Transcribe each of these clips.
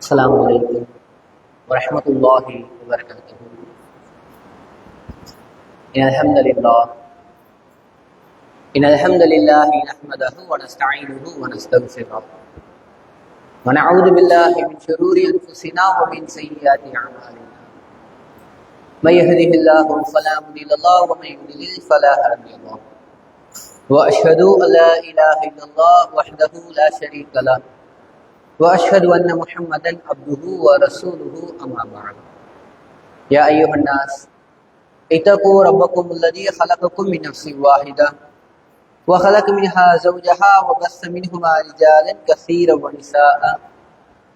السلام عليكم ورحمة الله وبركاته. إن الحمد لله نحمده ونستعينه ونستغفره ونعوذ بالله من شرور أنفسنا ومن سيئات أعمالنا. من يهده الله فلا مضل له ومن يضلل فلا هادي له. وأشهد أن لا إله إلا الله وحده لا شريك له وأشهد أن محمدا عبده ورسوله أما بعد. يا أيها الناس اتقوا ربكم الذي خلقكم من نفس واحدة وخلق منها زوجها وبث منهما رجالا كثيرا ونساء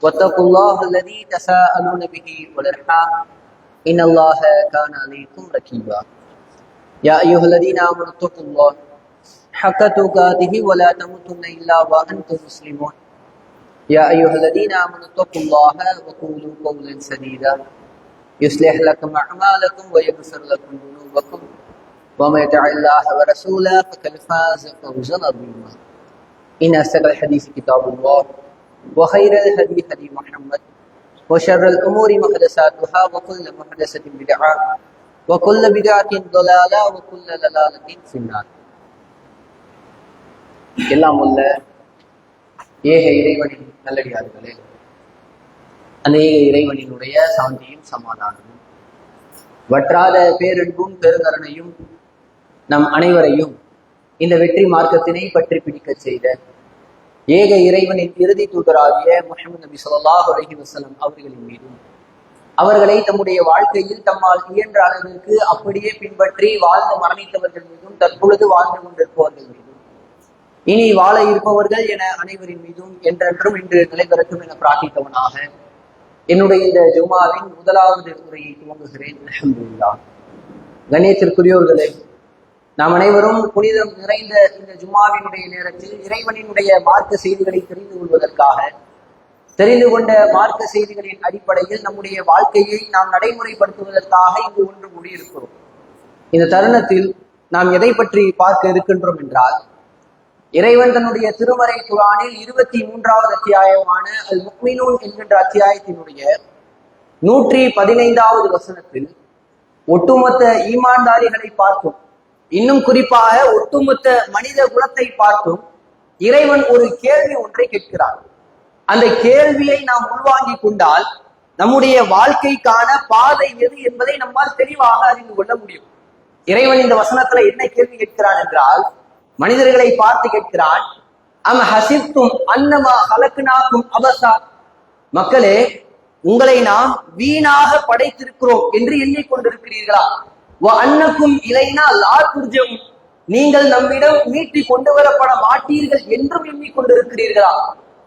واتقوا الله الذي تساءلون به والأرحام إن الله كان عليكم رقيبا. يا أيها الذين آمنوا اتقوا الله حق تقاته ولا تموتن إلا وأنتم مسلمون. يا أيها الذين آمنوا اتقوا الله وقولوا قولا سديدا يصلح لكم أعمالكم ويغفر لكم ذنوبكم ومن يطع الله ورسوله فقد فاز فوزا عظيما. إن أصدق الحديث كتاب الله وخير الهدي هدي محمد وشر الأمور محدثاتها وكل محدثة بدعة وكل بدعة ضلالة وكل ضلالة في النار. எல்லாம் உள்ள ஏக இறைவனின் நல்லடியார்களே, அநேக இறைவனினுடைய சாந்தியும் சமாதானமும் வற்றாத பேரன்பும் பெருங்கருணையும் நம் அனைவரையும் இந்த வெற்றி மார்க்கத்தினை பற்றி பிடிக்க செய்த ஏக இறைவனின் இறுதி தூதராகிய முஹம்மது நபி ஸல்லல்லாஹு அலைஹி வஸல்லம் அவர்களின் மீதும் அவர்களை தம்முடைய வாழ்க்கையில் தம்மால் இயன்ற அளவிற்கு அப்படியே பின்பற்றி வாழ்ந்து மரணித்தவர்கள் மீதும் தற்பொழுது வாழ்ந்து கொண்டிருப்பவர்கள் மீதும் இனி வாழ இருப்பவர்கள் என அனைவரின் மீதும் என்றென்றும் இன்று நிலைபெறட்டும் என பிரார்த்தித்தவனாக என்னுடைய இந்த ஜும்மாவின் முதலாவது உரையை துவங்குகிறேன். அல்ஹம்துலில்லாஹ். கண்ணியத்திற்குரியோர்களே, நாம் அனைவரும் புனிதம் நிறைந்த இந்த ஜும்மாவினுடைய நேரத்தில் இறைவனினுடைய மார்க்க செய்திகளை தெரிந்து கொள்வதற்காக, தெரிந்து கொண்ட மார்க்க செய்திகளின் அடிப்படையில் நம்முடைய வாழ்க்கையை நாம் நடைமுறைப்படுத்துவதற்காக இங்கு ஒன்று கூடியிருக்கிறோம். இந்த தருணத்தில் நாம் எதை பற்றி பார்க்க இருக்கின்றோம் என்றால், இறைவன் தன்னுடைய திருமறை குர்ஆனில் 23வது அத்தியாயமான அல் முஃமினூன் என்கின்ற அத்தியாயத்தினுடைய 115வது வசனத்தில் ஒட்டுமொத்த ஈமான்தாரிகளை பார்த்தும், இன்னும் குறிப்பாக ஒட்டுமொத்த மனித குலத்தை பார்த்தும் இறைவன் ஒரு கேள்வி ஒன்றை கேட்கிறார். அந்த கேள்வியை நாம் உள்வாங்கிக் கொண்டால் நம்முடைய வாழ்க்கைக்கான பாதை எது என்பதை நம்மால் தெளிவாக அறிந்து கொள்ள முடியும். இறைவன் இந்த வசனத்துல என்ன கேள்வி கேட்கிறான் என்றால், மனிதர்களை பார்த்து கேட்கிறான், அம் ஹசிப்தும் அன்னமா ஹலக்னாக்கும் அபஸா, மக்களே, உங்களை நாம் வீணாக படைத்திருக்கிறோம் என்று எண்ணிக்கொண்டிருக்கிறீர்களா? வ அன்னக்கும் இலைனா லா துர்ஜம், நீங்கள் நம்மிடம் மீட்டி கொண்டு வரப்பட மாட்டீர்கள் என்றும் எண்ணிக்கொண்டிருக்கிறீர்களா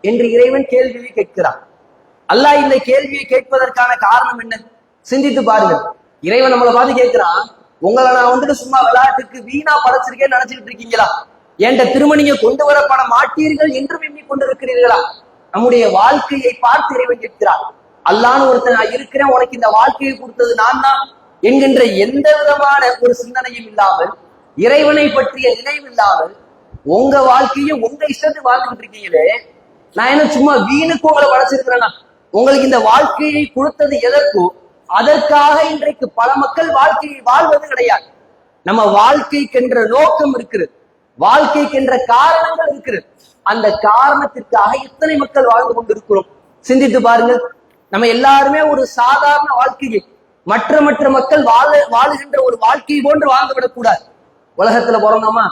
என்று இறைவன் கேள்வியை கேட்கிறான். அல்லாஹ் இந்த கேள்வியை கேட்பதற்கான காரணம் என்ன? சிந்தித்து பாருங்கள். இறைவன் நம்மளை பார்த்து கேட்கிறான், உங்களை நான் சும்மா விளையாட்டுக்கு வீணா படைச்சிருக்கேன்னு நினைச்சிட்டு இருக்கீங்களா? என்கிட்ட திரும்ப நீங்க கொண்டு வரப்பட மாட்டீர்கள் என்றும் எண்ணிக்கொண்டிருக்கிறீர்களா? நம்முடைய வாழ்க்கையை பார்த்து இறைவன் கேட்கிறார். அல்லான்னு ஒருத்தன் நான் இருக்கிறேன், உனக்கு இந்த வாழ்க்கையை கொடுத்தது நான் தான் என்கின்ற எந்த விதமான ஒரு சிந்தனையும் இல்லாமல், இறைவனை பற்றிய நினைவில்லாமல் உங்க வாழ்க்கையை உங்க இஷ்டத்துக்கு வாழ்ந்துட்டு இருக்கீங்களே, நான் என்ன சும்மா வீணுக்கு உங்களை படைச்சிருக்கிறேன்னா? உங்களுக்கு இந்த வாழ்க்கையை கொடுத்தது எதற்கோ அதற்காக இன்றைக்கு பல மக்கள் வாழ்க்கையை வாழ்வது கிடையாது. நம்ம வாழ்க்கைக்கென்ற நோக்கம் இருக்கிறது, வாழ்க்கைக்கென்ற காரணங்கள் இருக்கிறது. அந்த காரணத்திற்காக எத்தனை மக்கள் வாழ்ந்து கொண்டிருக்கிறோம் சிந்தித்து பாருங்கள். நம்ம எல்லாருமே ஒரு சாதாரண வாழ்க்கையை மற்ற மக்கள் வாழுகின்ற ஒரு வாழ்க்கையை போன்று வாழ்ந்து விடக்கூடாது. உலகத்துல பிறந்தோமா,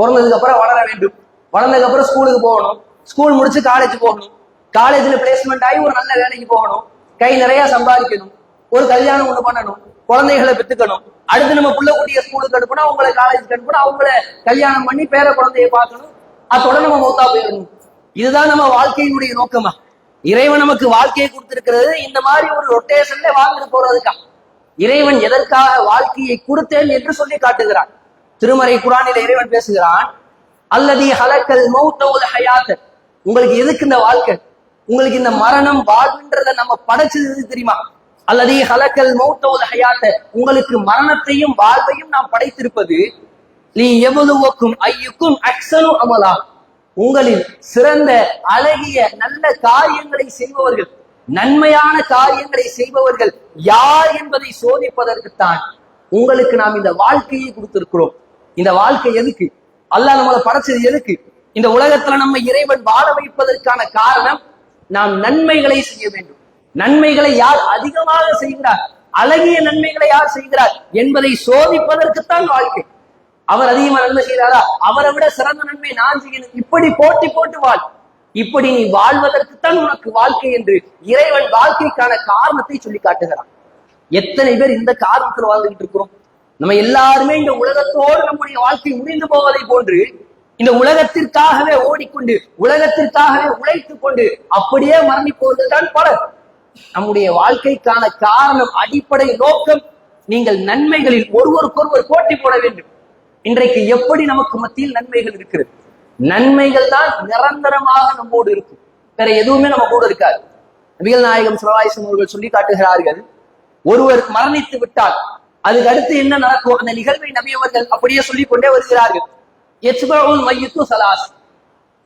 பிறந்ததுக்கு அப்புறம் வளர வேண்டும், வளர்ந்ததுக்கு அப்புறம் ஸ்கூலுக்கு போகணும், ஸ்கூல் முடிச்சு காலேஜ் போகணும், காலேஜ்ல பிளேஸ்மெண்ட் ஆகி ஒரு நல்ல வேலைக்கு போகணும், கை நிறைய சம்பாதிக்கணும், ஒரு கல்யாணம் ஒண்ணு பண்ணணும், குழந்தைகளை பெற்றுக்கணும், அடுத்து நம்ம புள்ள குட்டிய ஸ்கூலுக்கு அனுப்புனா, அவங்களை காலேஜுக்கு அனுப்புனா, அவங்கள கல்யாணம் பண்ணி பேர குழந்தைய பார்க்கணும், அதோட நம்ம மௌத்தா போயிடணும். இதுதான் நம்ம வாழ்க்கையினுடைய நோக்கமா? இறைவன் நமக்கு வாழ்க்கையை கொடுத்திருக்கிறது இந்த மாதிரி ஒரு ரொட்டேஷன்ல வாழ்ந்துட்டு போறதுக்கா? இறைவன் எதற்காக வாழ்க்கையை கொடுத்தேன் என்று சொல்லி காட்டுகிறான். திருமறை குர்ஆனில இறைவன் பேசுகிறான், அல்லதி ஹலக்கல் மௌத்த வல் ஹயாத், உங்களுக்கு எதுக்கு இந்த வாழ்க்கை? உங்களுக்கு இந்த மரணம் வாழ்வுன்றத நம்ம படைச்சது தெரியுமா? அல்லது ஹலக்கல் மௌத்த வல் ஹயாத், உங்களுக்கு மரணத்தையும் வாழ்வையும் நாம் படைத்திருப்பது லி யப்லுவக்கும் அய்யுக்கும் அஹ்ஸனு அமலா, உங்களில் சிறந்த அழகிய நல்ல காரியங்களை செய்பவர்கள் நன்மையான காரியங்களை செய்பவர்கள் யார் என்பதை சோதிப்பதற்குத்தான் உங்களுக்கு நாம் இந்த வாழ்க்கையை கொடுத்திருக்கிறோம். இந்த வாழ்க்கை எதுக்கு? அல்லாஹ் நம்மளை படைச்சது எதுக்கு? இந்த உலகத்துல நம்ம இறைவன் வாழ வைப்பதற்கான காரணம் நாம் நன்மைகளை செய்ய வேண்டும். நன்மைகளை யார் அதிகமாக செய்கிறார், அழகிய நன்மைகளை யார் செய்கிறார் என்பதை சோதிப்பதற்குத்தான் வாழ்க்கை. அவர் அதிகமா நன்மை செய்கிறாரா, அவரை விட சிறந்த நன்மை நான் செய்யணும், இப்படி போட்டி போட்டு வாழ், இப்படி நீ வாழ்வதற்குத்தான் உனக்கு வாழ்க்கை என்று இறைவன் வாழ்க்கைக்கான காரணத்தை சொல்லி காட்டுகிறான். எத்தனை பேர் இந்த காரணத்தில் வாழ்ந்துகிட்டு இருக்கிறோம்? நம்ம எல்லாருமே இந்த உலகத்தோடு நம்முடைய வாழ்க்கை முடிந்து போவதை போன்று இந்த உலகத்திற்காகவே ஓடிக்கொண்டு உலகத்திற்காகவே உழைத்துக் கொண்டு அப்படியே மரணிப்பவர்கள் தான் பலர். நம்முடைய வாழ்க்கைக்கான காரணம், அடிப்படை நோக்கம் நீங்கள் நன்மைகளில் ஒருவருக்கொருவர் போட்டி போட வேண்டும். இன்றைக்கு எப்படி நமக்கு மத்தியில் நன்மைகள் இருக்கிறது? நன்மைகள் தான் நிரந்தரமாக நம்மோடு இருக்கும், வேற எதுவுமே நம்ம கூட இருக்காது. நபிகள் நாயகம் ஸல்லல்லாஹு அலைஹி வஸல்லம் அவர்கள் சொல்லி காட்டுகிறார்கள், ஒருவர் மரணித்து விட்டால் அதுக்கு அடுத்து என்ன நடக்கும் அந்த நிகழ்வை நபி அவர்கள் அப்படியே சொல்லிக் கொண்டே வருகிறார்கள். யத்பஉல் மய்யித்து ஸலாஸ்,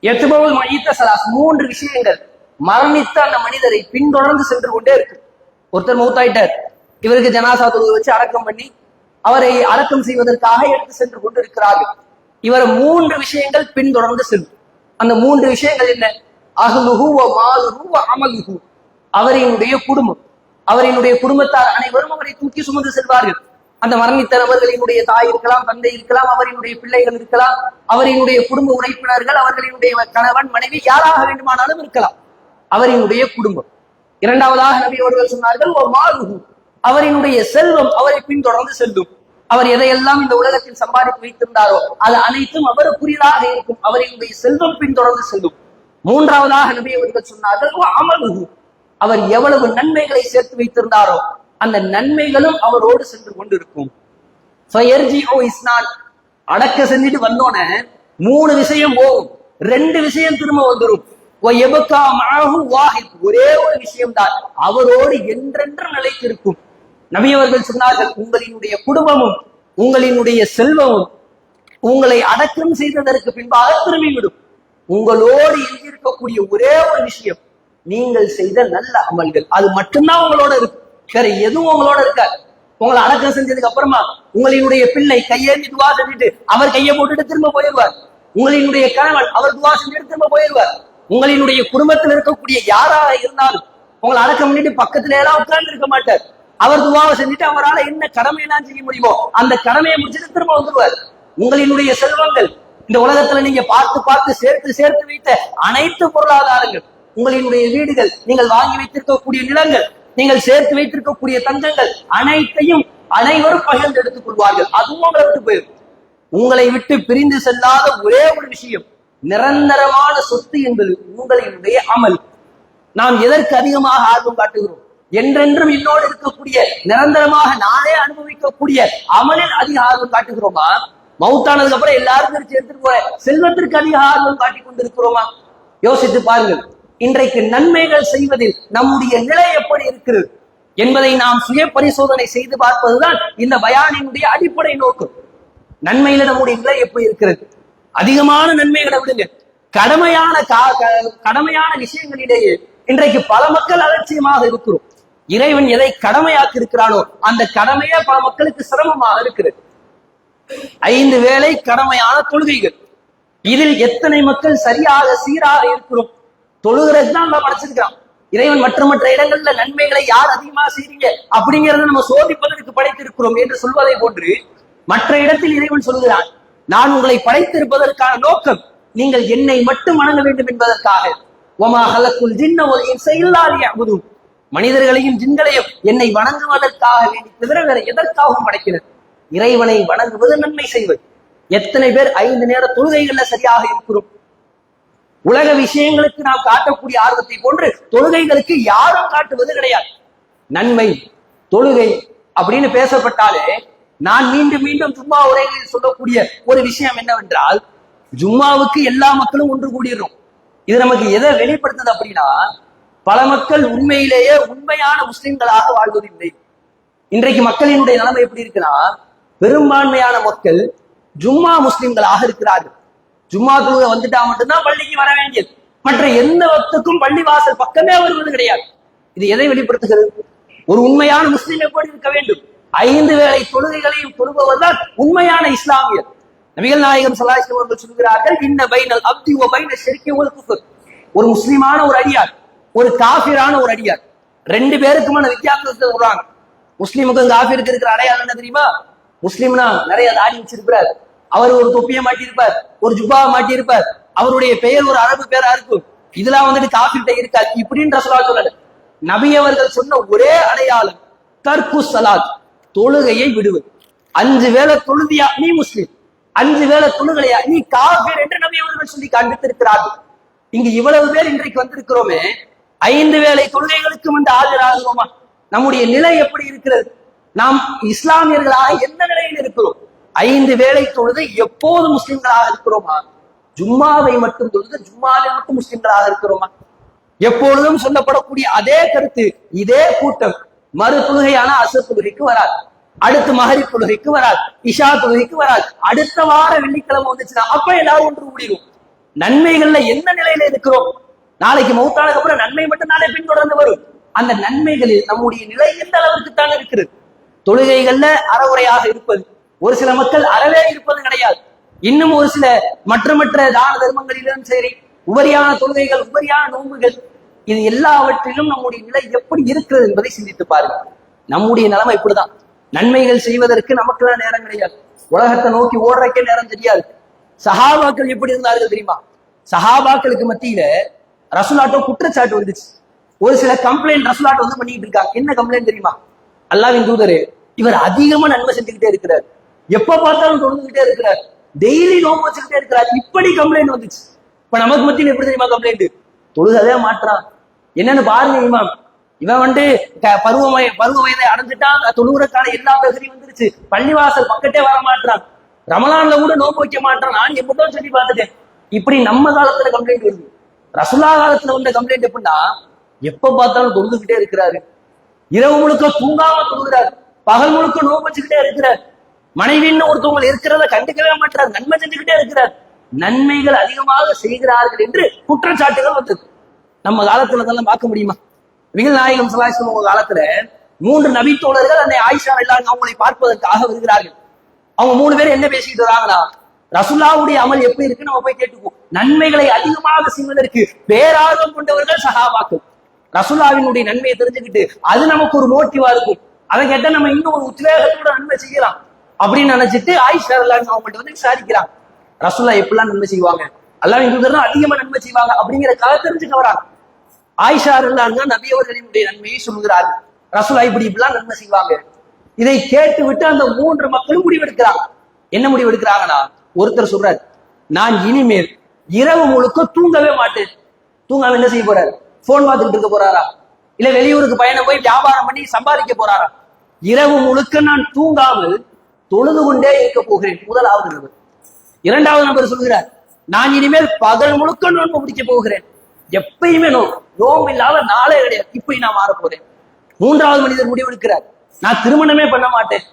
யத்பஉல் மய்யித்த ஸலாஸ், மூன்று விஷயங்கள் மரணித்த அந்த மனிதரை பின்தொடர்ந்து சென்று கொண்டே இருக்கு. ஒருத்தர் மௌத்தாயிட்டார், இவருக்கு ஜனாசா தொழுகை வச்சு அடக்கம் பண்ணி அவரை அடக்கம் செய்வதற்காக எடுத்து சென்று கொண்டு இருக்கிறார்கள். இவர் மூன்று விஷயங்கள் பின்தொடர்ந்து செல்லும். அந்த மூன்று விஷயங்கள் என்ன? அஹ்லுஹு வ மாலுஹு வ அமலுஹு, அவரினுடைய குடும்பம், அவரினுடைய குடும்பத்தார் அனைவரும் அவரை தூக்கி சுமந்து செல்வார்கள். அந்த மரணித்த நபர்களினுடைய தாய் இருக்கலாம், தந்தை இருக்கலாம், அவரினுடைய பிள்ளைகள் இருக்கலாம், அவரினுடைய குடும்ப உறுப்பினர்கள், அவர்களினுடைய கணவன் மனைவி யாராக வேண்டுமானாலும் இருக்கலாம், அவரினுடைய குடும்பம். இரண்டாவதாக நபி அவர்கள் சொன்னார்கள், ஓ மாலுஹு, அவரினுடைய செல்வம் அவரை பின்தொடர்ந்து செல்லும். அவர் எதையெல்லாம் இந்த உலகத்தில் சம்பாதித்து வைத்திருந்தாரோ அது அனைத்தும் அவருக்குரியதாக இருக்கும், அவரினுடைய செல்வம் பின்தொடர்ந்து செல்லும். மூன்றாவதாக நபி அவர்கள் சொன்னார்கள், ஓ அமலுஹு, அவர் எவ்வளவு நன்மைகளை சேர்த்து வைத்திருந்தாரோ அந்த நன்மைகளும் அவரோடு சென்று கொண்டிருக்கும். அடக்க செஞ்சுட்டு வந்தோன மூணு விஷயம் போகும், ரெண்டு விஷயம் திரும்ப வந்துடும். ஒரே ஒரு விஷயம் தான் அவரோடு என்றென்றும் நிலைத்திருக்கும். நபி அவர்கள் சொன்னார்கள், உங்களினுடைய குடும்பமும் உங்களினுடைய செல்வமும் உங்களை அடக்கம் செய்ததற்கு பின்பாக திரும்பிவிடும். உங்களோடு எஞ்சிருக்கக்கூடிய ஒரே ஒரு விஷயம் நீங்கள் செய்த நல்ல அமல்கள், அது மட்டும்தான் உங்களோட இருக்கு, வேற எதுவும் உங்களோட இருக்காது. உங்களை அடக்கம் செஞ்சதுக்கு அப்புறமா உங்களினுடைய பிள்ளை கையேந்தி துவா செஞ்சுட்டு அவர் கையை போட்டுட்டு திரும்ப போயிடுவார். உங்களினுடைய கணவன் அவர் துவா செஞ்சுட்டு திரும்ப போயிடுவார். உங்களினுடைய குடும்பத்தில் இருக்கக்கூடிய யாராக இருந்தாலும் உங்களை அடக்கம் பண்ணிட்டு பக்கத்துல எல்லாம் உட்கார்ந்து இருக்க மாட்டார். அவர் துவாவை செஞ்சுட்டு அவரால் என்ன கடமையெல்லாம் செய்ய முடியுமோ அந்த கடமையை முடிச்சுட்டு திரும்ப வந்துருவார். உங்களினுடைய செல்வங்கள், இந்த உலகத்துல நீங்க பார்த்து பார்த்து சேர்த்து சேர்த்து வைத்த அனைத்து பொருளாதாரங்கள், உங்களினுடைய வீடுகள், நீங்கள் வாங்கி வைத்திருக்கக்கூடிய நிலங்கள், நீங்கள் சேர்த்து வைத்திருக்கக்கூடிய தங்கங்கள் அனைத்தையும் அனைவரும் பகிர்ந்து எடுத்துக் கொள்வார்கள். அதுவும் உங்களை விட்டு போயிடும். உங்களை விட்டு பிரிந்து செல்லாத ஒரே ஒரு விஷயம், நிரந்தரமான சொத்து என்பது உங்களினுடைய அமல். நாம் எதற்கு அதிகமாக ஆர்வம் காட்டுகிறோம்? என்றென்றும் என்னோடு இருக்கக்கூடிய நிரந்தரமாக நானே அனுபவிக்கக்கூடிய அமலில் அதிக ஆர்வம் காட்டுகிறோமா? மௌத்தானதுக்கு அப்புறம் எல்லாரும் எடுத்துட்டு போற செல்வத்திற்கு அதிக ஆர்வம் காட்டிக் கொண்டிருக்கிறோமா? யோசித்து பாருங்கள். இன்றைக்கு நன்மைகள் செய்வதில் நம்முடைய நிலை எப்படி இருக்கிறது என்பதை நாம் சுய பரிசோதனை செய்து பார்ப்பதுதான் இந்த பயானினுடைய அடிப்படை நோக்கம். நன்மையில நம்முடைய நிலை எப்படி இருக்கிறது? அதிகமான நன்மைகளை விடுங்க, கடமையான விஷயங்களிலேயே இன்றைக்கு பல மக்கள் அலட்சியமாக இருக்கிறோம். இறைவன் எதை கடமையாக்கி இருக்கிறானோ அந்த கடமையே பல மக்களுக்கு சிரமமாக இருக்கிறது. 5 வேளை கடமையான தொழுகைகள், இதில் எத்தனை மக்கள் சரியாக சீராக இருக்கிறோம்? தொழுகிறது தான் நம்ம படைச்சிருக்கிறோம். இறைவன் மற்ற இடங்கள்ல நன்மைகளை யார் அதிகமாக செய்றீங்க அப்படிங்கிறத நம்ம சோதிப்பதற்கு படைத்திருக்கிறோம் என்று சொல்வதை போன்று மற்ற இடத்தில் இறைவன் சொல்கிறான், நான் உங்களை படைத்திருப்பதற்கான நோக்கம் நீங்கள் என்னை மட்டும் வணங்க வேண்டும் என்பதற்காக. மனிதர்களையும் ஜின்களையும் என்னை வணங்குவதற்காக வேண்டி தவிர வேற எதற்காகவும் படைக்கிறது. இறைவனை வணங்குவது, நன்மை செய்வது. எத்தனை பேர் 5 நேர தொழுகைகள்ல சரியாக இருக்கிறோம்? உலக விஷயங்களுக்கு நாம் காட்டக்கூடிய ஆர்வத்தை போன்று தொழுகைகளுக்கு யாரும் காட்டுவது கிடையாது. நன்மை தொழுகை அப்படின்னு பேசப்பட்டாலே நான் மீண்டும் மீண்டும் ஜும்மா உரைகளில் சொல்லக்கூடிய ஒரு விஷயம் என்னவென்றால், ஜும்மாவுக்கு எல்லா மக்களும் ஒன்று கூடிடுறோம். இது நமக்கு எதை வெளிப்படுத்துது அப்படின்னா, பல மக்கள் உண்மையிலேயே உண்மையான முஸ்லிம்களாக வாழ்வதில்லை. இன்றைக்கு மக்களினுடைய நிலைமை எப்படி இருக்குன்னா, பெரும்பான்மையான மக்கள் ஜும்மா முஸ்லிம்களாக இருக்கிறார்கள். ஜும்மா தொழுகை வந்துட்டா மட்டும்தான் பள்ளிக்கு வர வேண்டியது, மற்ற எந்த வக்துக்கும் பள்ளி வாசல் பக்கமே வருவது கிடையாது. இது எதை வெளிப்படுத்துகிறது? ஒரு உண்மையான முஸ்லீம் எப்படி இருக்க வேண்டும்? 5 வேளை தொழுகைகளையும் தொழுபவர்தான் உண்மையான இஸ்லாமியர். நபிகள் நாயகம் ஸல்லல்லாஹு அலைஹி வஸல்லம் அவர்கள் சொல்கிறார்கள், இன்ன பைனல் அப்தி வ பைன ஷிர்கி வல் குஃப்ர். ஒரு முஸ்லிமான ஒரு அடியார், ஒரு காஃபிரான ஒரு அடியார், 2 பேருக்குமான வித்தியாசத்தை சொல்றாங்க. முஸ்லீமுக்கும் காஃபிருக்கு இருக்கிற அடையாளம் என்ன தெரியுமா? முஸ்லீம்னா நிறைய தாடி வச்சிருப்பார், அவர் ஒரு தொப்பியை மாட்டியிருப்பார், ஒரு ஜுப்பாவை மாட்டியிருப்பார், அவருடைய பெயர் ஒரு அரபு பேரா இருக்கும். இதெல்லாம் வந்துட்டு காஃபிர்ட்ட இருக்காது இப்படின்னு ரசூலுல்லாஹ் சொல்லல. நபி அவர்கள் சொன்ன ஒரே அடையாளம் தர்கு ஸலாத், தொழுகையை விடுவது. 5 வேளை தொழுதியா நீ முஸ்லிம், 5 வேளை தொழுகலையா நீ காஃபிர் என்று நபி அவர்கள் சொல்லி காண்பித்திருக்கிறார்கள். இங்கு இவ்வளவு பேர் இன்றைக்கு வந்திருக்கிறோமே, 5 வேளை தொழுகைகளுக்கு வந்து ஆஜராகிறோமா? நம்முடைய நிலை எப்படி இருக்கிறது? நாம் இஸ்லாமியர்களாக எந்த நிலையில் இருக்கிறோம்? 5 வேளை தொழுது எப்போது முஸ்லிம்களாக இருக்கிறோமா? ஜும்மாவை மட்டும் தொழுது ஜும்மாவில் மட்டும் முஸ்லிம்களாக இருக்கிறோமா? எப்பொழுதும் சொல்லப்படக்கூடிய அதே கருத்து, இதே கூட்டம் மறு தொழுகையான அசர் தொழுகைக்கு வராது, அடுத்து மகரிப் தொழுகைக்கு வராது, இஷா தொழுகைக்கு வராது. அடுத்த வார வெள்ளிக்கிழமை வந்துச்சுன்னா அப்ப எல்லாரும் ஒன்று கூடிடும். நன்மைகள்ல எந்த நிலையில இருக்கிறோம்? நாளைக்கு மௌத்தானதுக்கு அப்புறம் நன்மை மட்டும் நாளை பின்தொடர்ந்து வரும். அந்த நன்மைகளில் நம்முடைய நிலை எந்த அளவுக்கு தான் இருக்கிறது? தொழுகைகள்ல அறவுரையாக இருப்பது, ஒரு சில மக்கள் அறவே இருப்பது கிடையாது. இன்னும் ஒரு சில மற்ற தான தர்மங்களிலும் சரி, உபரியான தொழுகைகள், உபரியான நோன்புகள், இது எல்லாவற்றிலும் நம்முடைய நிலை எப்படி இருக்கிறது என்பதை சிந்தித்து பாருங்க. நம்முடைய நிலைமை இப்படிதான். நன்மைகள் செய்வதற்கு நமக்குலாம் நேரம் கிடையாது, உலகத்தை நோக்கி ஓடுறக்கே நேரம் தெரியாது. சஹாபாக்கள் எப்படி இருந்தார்கள் தெரியுமா? சஹாபாக்களுக்கு மத்தியில ரசூலாட்டோ குற்றச்சாட்டு வந்துச்சு. ஒரு சில கம்ப்ளைண்ட் ரசூலாட்டோ வந்து பண்ணிட்டு இருக்காங்க. என்ன கம்ப்ளைண்ட் தெரியுமா? அல்லாஹ்வின் தூதரே, இவர் அதிகமா நன்மை செஞ்சுக்கிட்டே இருக்கிறார், எப்ப பார்த்தாலும் தொழுதுகிட்டே இருக்கிறார், டெய்லி நோம்பு வச்சுக்கிட்டே இருக்கிறார், இப்படி கம்ப்ளைண்ட் வந்துச்சு. இப்ப நமக்கு மத்தியில் எப்படி தெரியுமா கம்ப்ளைண்ட்? தொழுகவே மாற்றான். என்னன்னு பாருங்க இமாம், இவன் வந்து பருவ வயதை அடைஞ்சிட்டான், தொழுகிறக்கான எல்லா தகுதியும் வந்துருச்சு, பள்ளிவாசல் பக்கத்தே வர மாட்டான், ரமலான்ல கூட நோம்பு வைக்க மாட்டான், நான் எப்படிதான் சொல்லி பார்த்துட்டேன். இப்படி நம்ம காலத்துல கம்ப்ளைண்ட் வருது. ரசூலா காலத்துல வந்த கம்ப்ளைண்ட் எப்படின்னா, எப்ப பார்த்தாலும் தொழுதுகிட்டே இருக்கிறாரு, இரவு முழுக்க தூங்காம தொழுகிறார், பகல் முழுக்க நோம்பு வச்சுக்கிட்டே இருக்கிறார், மனைவின்னு ஒருத்தவங்க இருக்கிறத கண்டுக்கவே மாட்டார், நன்மை செஞ்சுக்கிட்டே இருக்கிறார், நன்மைகள் அதிகமாக செய்கிறார்கள் என்று குற்றச்சாட்டுகள் வந்தது. நம்ம காலத்துல அதெல்லாம் பார்க்க முடியுமா? நபிகள் நாயகம் ஸல்லல்லாஹு அலைஹி வஸல்லம் காலத்துல 3 நபி தோழர்கள் அன்னை ஆயிஷா எல்லாரும் அவங்களை பார்ப்பதற்காக வருகிறார்கள். அவங்க 3 பேரும் என்ன பேசிட்டு வராங்கன்னா, ரசூலுல்லாஹ்வுடைய அமல் எப்படி இருக்கு நம்ம போய் கேட்டுக்குவோம். நன்மைகளை அதிகமாக செய்வதற்கு பேரார்வம் கொண்டவர்கள் சஹாபாக்கள். ரசூலுல்லாஹ்வினுடைய நன்மையை தெரிஞ்சுக்கிட்டு அது நமக்கு ஒரு மோட்டிவா இருக்கும், அதை கேட்டா நம்ம இன்னும் ஒரு உத்வேகத்தோட நன்மை செய்யலாம் அப்படின்னு நினைச்சிட்டு ஆயிஷா எல்லாரும் அவங்கள்ட்ட வந்து விசாரிக்கிறாங்க, ரசூலுல்லாஹ் எப்படிலாம் நன்மை செய்வாங்க, அல்லாஹ்வின் தூதர் தான் அதிகமா நன்மை செய்வாங்க அப்படிங்கிற கதை தெரிஞ்சுக்க வராங்க. ஆயிஷா இருந்தாங்க நபி அவர்களினுடைய நன்மையை சொல்கிறார்கள், ரசூலுல்லாஹ் இப்படிலாம் நன்மை செய்வாங்க. இதை கேட்டு விட்டு அந்த 3 மக்களும் முடிவெடுக்கிறாங்க. என்ன முடிவெடுக்கிறாங்கன்னா, ஒருத்தர் சொல்றாரு, நான் இனிமேல் இரவு முழுக்க தூங்கவே மாட்டேன். தூங்காம என்ன செய்ய போறாரு? போன் பார்த்துக்கிட்டு இருக்க போறாரா, இல்ல வெளியூருக்கு பயணம் போய் வியாபாரம் பண்ணி சம்பாதிக்க போறாரா? இரவு முழுக்க நான் தூங்காமல் தொழுது கொண்டே இருக்க போகிறேன். முதலாவது நபர். 2வது நபர் சொல்கிறார், நான் இனிமேல் பகல் முழுக்க நோன்பு பிடிக்க போகிறேன், எப்பயுமே நோம்பு இல்லாத நாளே கிடையாது, இப்படி நான் மாற போறேன். 3வது மனிதர் முடிவெடுக்கிறார், நான் திருமணமே பண்ண மாட்டேன்,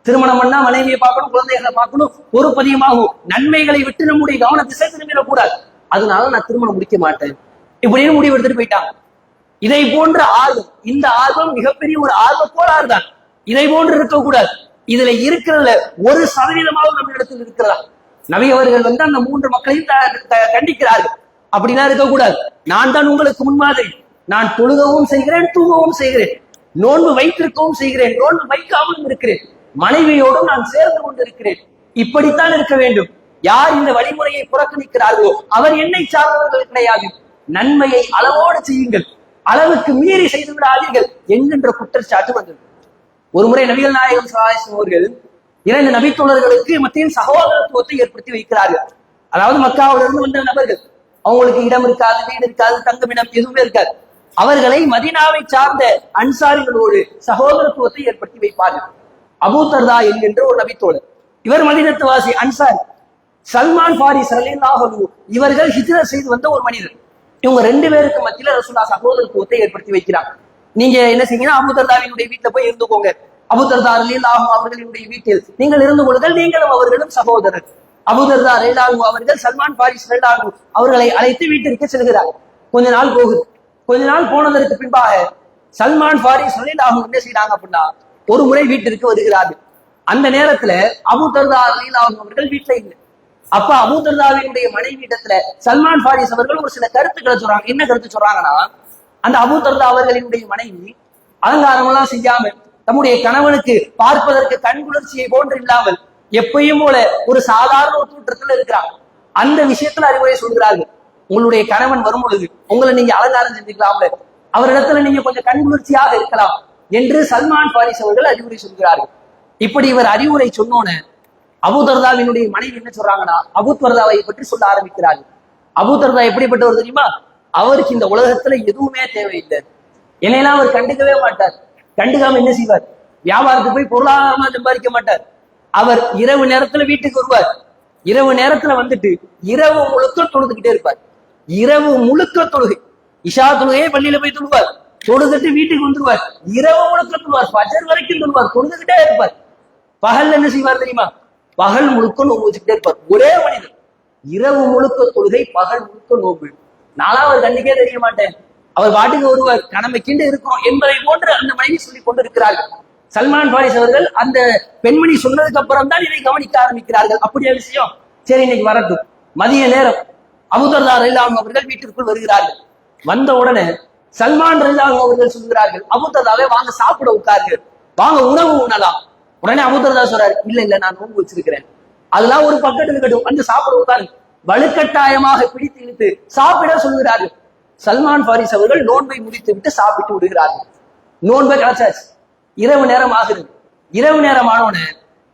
திருமணம் பண்ணா மனைவியை பார்க்கணும், குழந்தைகளை பார்க்கணும், பொறுப்பு அதிகமாகும், நன்மைகளை விட்டு நம்முடைய கவன திசை திரும்பிடக்கூடாது, அதனால நான் திருமணம் முடிக்க மாட்டேன், இப்படின்னு முடிவு எடுத்துட்டு போயிட்டாங்க. இதை போன்ற ஆர்வம், இந்த ஆர்வம் மிகப்பெரிய ஒரு ஆர்வ கோளாறு தான். இதை போன்று இருக்கக்கூடாது. இதுல இருக்கிறதுல 1% நம்ம இடத்தில் இருக்கிறதா? நபி அவர்கள் வந்து அந்த 3 மக்களையும் கண்டிக்கிறார்கள், அப்படிலாம் இருக்கக்கூடாது. நான் தான் உங்களுக்கு முன்மாதிரி, நான் தொழுகவும் செய்கிறேன், தூங்கவும் செய்கிறேன், நோன்பு வைத்திருக்கவும் செய்கிறேன், நோன்பு வைக்காமலும் இருக்கிறேன், மனைவியோடும் நான் சேர்ந்து கொண்டிருக்கிறேன், இப்படித்தான் இருக்க வேண்டும். யார் இந்த வழிமுறையை புறக்கணிக்கிறார்களோ அவர் என்னை சார்ந்தவர்கள் கிடையாது. நன்மையை அளவோடு செய்யுங்கள், அளவுக்கு மீறி செய்து விடாதீர்கள் என்கின்ற குற்றச்சாட்டு வந்தது. ஒரு முறை நபிகள் நாயகம் ஸல்லல்லாஹு அலைஹி வஸல்லம் அவர்கள் 2 நபித்தோழர்களுக்கு மத்தியில் சகோதரத்துவத்தை ஏற்படுத்தி வைக்கிறார்கள். அதாவது மக்காவிலிருந்து வந்த நபர்கள், அவங்களுக்கு இடம் இருக்காது, வீடு இருக்காது, தங்குமிடம் எதுவுமே இருக்காது. அவர்களை மதீனாவை சார்ந்த அன்சாரிகளோடு சகோதரத்துவத்தை ஏற்படுத்தி வைப்பார்கள். அபூ தர்தா என்கின்ற ஒரு நபித்தோழர், இவர் மதீனத்துவாசி அன்சாரி. சல்மான் ஃபாரிஸ் ரலியல்லாஹு அன்ஹு இவர்கள் ஹிஜ்ரத் செய்து வந்த ஒரு மனிதர். இவங்க 2 பேருக்கு மத்தியில ரசூலுல்லாஹ் சகோதரத்துவத்தை ஏற்படுத்தி வைக்கிறாங்க. நீங்க என்ன செய்யுங்கன்னா, அபூ தர்தாவினுடைய வீட்டுல போய் இருந்துக்கோங்க, அபூ தர்தா ரலியல்லாஹு அன்ஹு அவர்களுடைய வீட்டில் நீங்கள் இருந்து கொள்ளுங்கள், நீங்களும் அவர்களும் சகோதரர். அபூ தர்தா ரலியல்லாஹு அன்ஹு அவர்கள் சல்மான் ஃபாரிஸ் ரலியல்லாஹு அன்ஹு அவர்களை அழைத்து வீட்டிற்கு செல்கிறார். கொஞ்ச நாள் போகுது. கொஞ்ச நாள் போனதற்கு பின்பாக சல்மான் ஃபாரிஸ் ரலியல்லாஹு அன்ஹு என்ன செய்யறாங்க அப்படின்னா ஒரு முறை வீட்டிற்கு வருகிறார்கள். அந்த நேரத்துல அபூ தர்தா ரலியல்லாஹு அன்ஹு அவர்கள் வீட்டுல இல்லை. அப்ப அபூ தர்தாவினுடைய மனைவி இடத்துல சல்மான் ஃபாரிஸ் அவர்கள் ஒரு சில கருத்துக்களை சொல்றாங்க. என்ன கருத்து சொல்றாங்கன்னா, அந்த அபூ தர்தா அவர்களினுடைய மனைவி அலங்காரம் எல்லாம் செய்யாம தம்முடைய கணவனுக்கு பார்ப்பதற்கு கண்குளிர்ச்சியை போன்று இல்லாமல் எப்பயும் போல ஒரு சாதாரண ஒரு தோற்றத்துல இருக்கிறாங்க. அந்த விஷயத்துல அறிவுரை சொல்கிறார்கள். உங்களுடைய கணவன் வரும் பொழுது உங்களை நீங்க அலங்காரம் செஞ்சுக்கலாம்ல, அவரிடத்துல நீங்க கொஞ்சம் கண்குளிர்ச்சியாக இருக்கலாம் என்று சல்மான் ஃபாரிஸ் அவர்கள் அறிவுரை சொல்கிறார்கள். இப்படி இவர் அறிவுரை சொன்னோன்னு அபூ தர்தாவினுடைய மனைவி என்ன சொல்றாங்கன்னா, அபூ தர்தாவை பற்றி சொல்ல ஆரம்பிக்கிறார்கள். அபூ தர்தா எப்படிப்பட்டவர் தெரியுமா? அவருக்கு இந்த உலகத்துல எதுவுமே தேவையில்லை. என்னையெல்லாம் அவர் கண்டுக்கவே மாட்டார். கண்டுக்காம என்ன செய்வார்? வியாபாரத்துக்கு போய் பொருளாதாரமா சம்பாதிக்க மாட்டார். அவர் இரவு நேரத்துல வீட்டுக்கு வருவார். இரவு நேரத்துல வந்துட்டு இரவு முழுக்க தொழுதுகிட்டே இருப்பார். இரவு முழுக்க தொழுகை, இஷா தொழுகையே பள்ளியில போய் தொழுவார். தொழுதுட்டு வீட்டுக்கு வந்துருவார். இரவு முழுக்க தொழுவார், ஃபஜர் வரைக்கும் தொழுவார், தொழுதுகிட்டே இருப்பார். பகல் என்ன செய்வார் தெரியுமா? பகல் முழுக்க நோம்பு வச்சுக்கிட்டே இருப்பார். ஒரே மனிதன் இரவு முழுக்க தொழுகை, பகல் முழுக்க நோம்பு. நாளா அவர் கண்ணுக்கே தெரிய மாட்டேன், அவர் பாட்டுக்கு வருவார், கடமைக்கிண்டு இருக்கிறோம் என்பதை போன்று அந்த மனைவி சொல்லிக் கொண்டு இருக்கிறார்கள். சல்மான் ஃபாரிஸ் அவர்கள் அந்த பெண்மணி சொன்னதுக்கு அப்புறம் தான் இதை கவனிக்க ஆரம்பிக்கிறார்கள். அப்படியே விஷயம். சரி, இன்னைக்கு வரட்டும். மதிய நேரம் அபூ தர்தா ரலியல்லாஹு அன்ஹு அவர்கள் வீட்டிற்குள் வருகிறார்கள். வந்த உடனே சல்மான் ரலியல்லாஹு அன்ஹு அவர்கள் சொல்கிறார்கள், அபூ தர்தாவே வாங்க சாப்பிட உட்காருங்க, வாங்க உணவு உண்ணலாம். உடனே அபூ தர்தா சொல்றாரு, இல்ல இல்ல நான் நோன்பு வச்சிருக்கிறேன், அதெல்லாம் ஒரு பக்கத்துல இருக்கட்டும், வந்து சாப்பிட உட்காருங்க. வலுக்கட்டாயமாக பிடித்து இழுத்து சாப்பிட சொல்கிறார்கள். சல்மான் ஃபாரிஸ் அவர்கள் நோன்பை முடித்து விட்டு சாப்பிட்டு விடுகிறார்கள். நோன்பை கிடைச்சாச்சு. இரவு நேரம் ஆகுது. இரவு நேரம் ஆனோன்னு